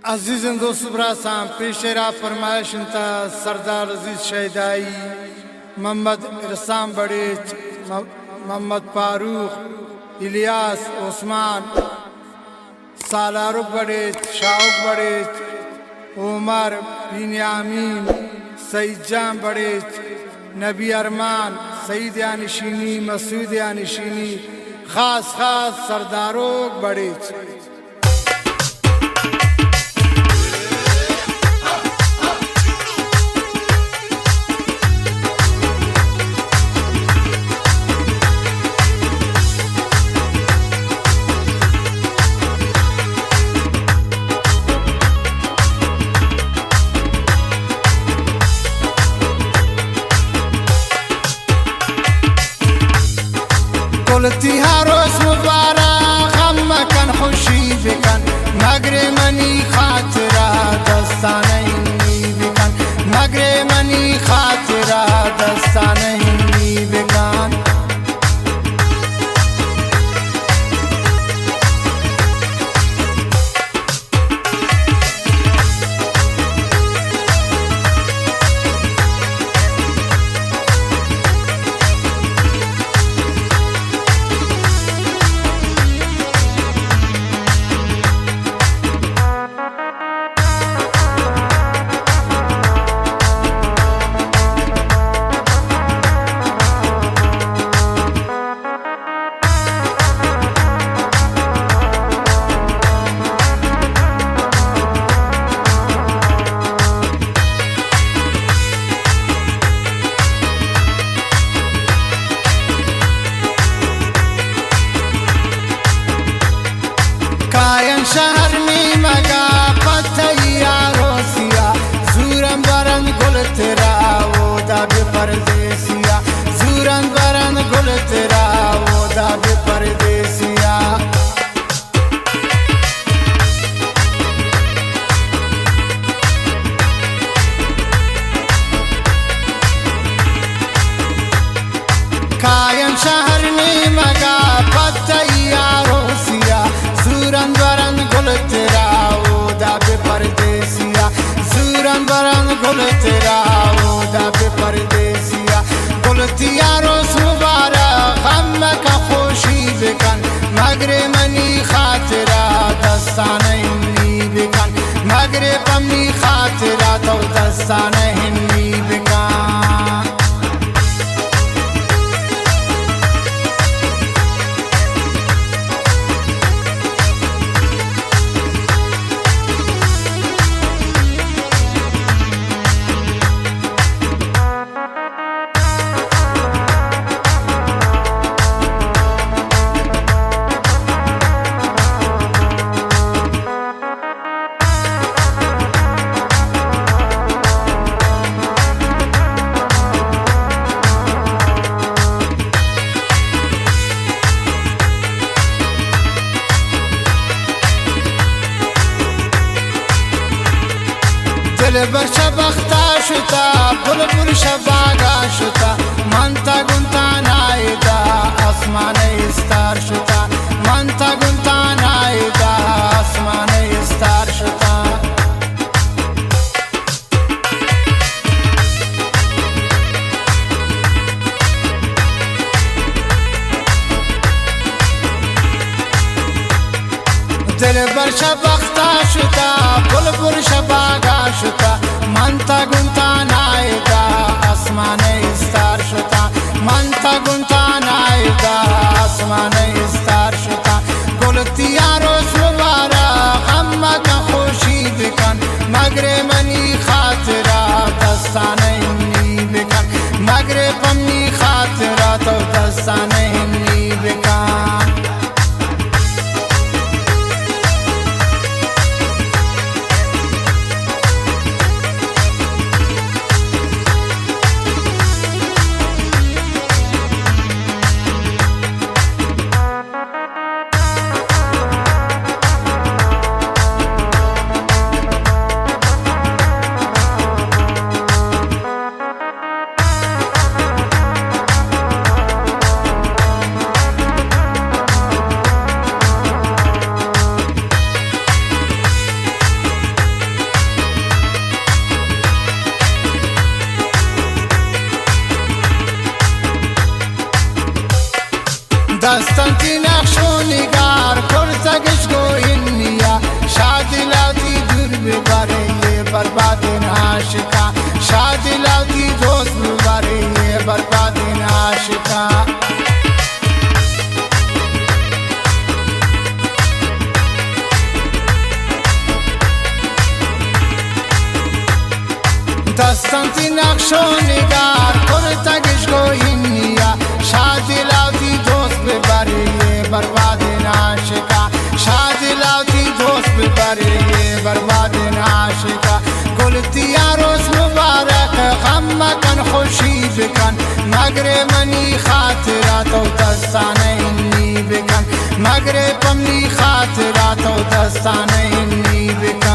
عزیزم دوست براسم پیش را فرمایش انت سردار عزیز شیدایی محمد رسام بڑیچ محمد فاروق الیاس عثمان سالارک بڑیچ شاوک بڑیچ عمر بنیامین سعید جان بڑیچ نبی ارمان سعید یانشینی مسعود یانشینی خاص سرداروک بڑیچ قلتی هر روز مبارک هم کن خوشی بکن مگر منی خاطره دستانه اینی بکن مگر منی خاطره دستانه اینی بکن کاین شهر می مگا پته یارو سیا زورن برن گل ترا و دا به پردیسیا زورن برن گل ترا و دا به پردیسیا کاین شهر می مگا پته یارو سیا زورن برن گل ترا و دا به پردیسیا زورن برن گل ترا و دا به پردیسیا گل تیاروس مبارک همه که خوشی بکن مگر منی خاطره دستانه اینی بکن مگر پمنی خاطره تو دستانه اینی بکن دل برشا بختا شتا بلبل شباگا شتا من تا گنتا نایدا آسمان استار شتا من تا گنتا نایدا آسمان استار شتا دل برشا بختا شتا بلبل شباگا شتا من تا گنتا نایدا آسمان استار شتا من تا گنتا نایدا آسمان استار شتا گل تیاروس مبارک همه که خوشی بکن مگر منی خاطره دستانه اینی بکن مگر پمنی خاطره تو دستانه اینی بکن دستانتی نقش و نگار کرتگش گوینیا شادی لاوتی دوست ببری برباد ناشکا شادی لاوتی دوست ببری برباد ناشکا گلتی عروس مبارک غم کن خوشی بکن مگر منی خاطرات و دستانه اینی بکن مگر پمنی خاطرات و دستانه اینی بکن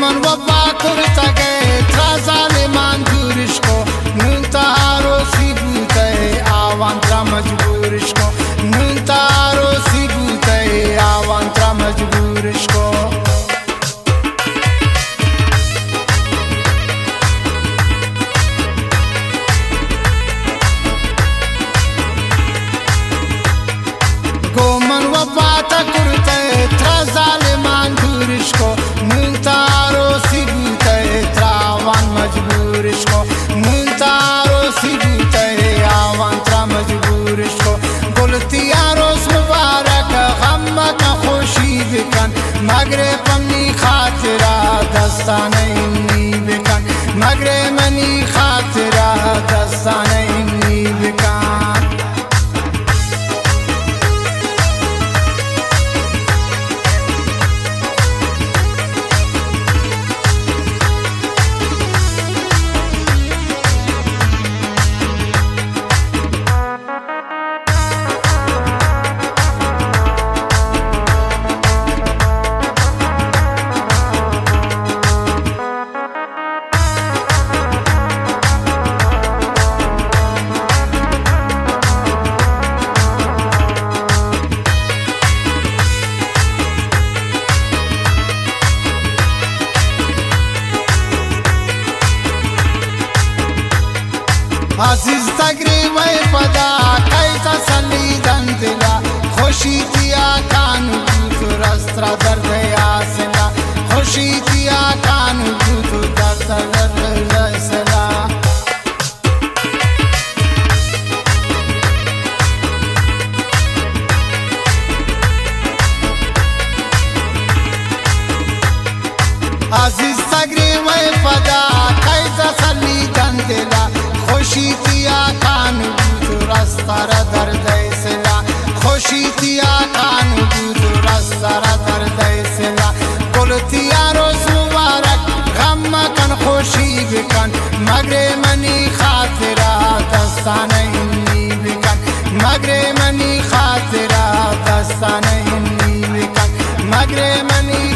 من وفا کرتگه ترا ظالمان دورش کو نون تاروسی بوده آوان ترا مجبورش کو نون تاروسی بوده آوان ترا مجبورش کو گو من وفا کرته ترا ظالمان دورش کو نون تاروسی بوده تراوان مجبورش کو نون تاروسی بوده آوان ترا مجبورش کو گلتی عروس مبارک غم کا خوشی بکن مگر پمنی خاطرہ دستانه اینی بکن مگر منی خاطرہ دستانه اینی بکن عزیز تقریبای فدا کای تسلی دن دلا خوشی تیا کانو تو رسترا درد یاسلا خوشی تیا کانو تو درد یاسلا عزیز تقریبای فدا کای تسلی دن دلا خوشی تیا کانو تو راستا را درد سلا خوشی تیا کانو تو راستا را درد سلا گلتی عروس مبارک غم کن خوشی بکن مگر منی خاطرہ دستانه اینی بکن مگر منی خاطرہ دستانه اینی بکن مگر منی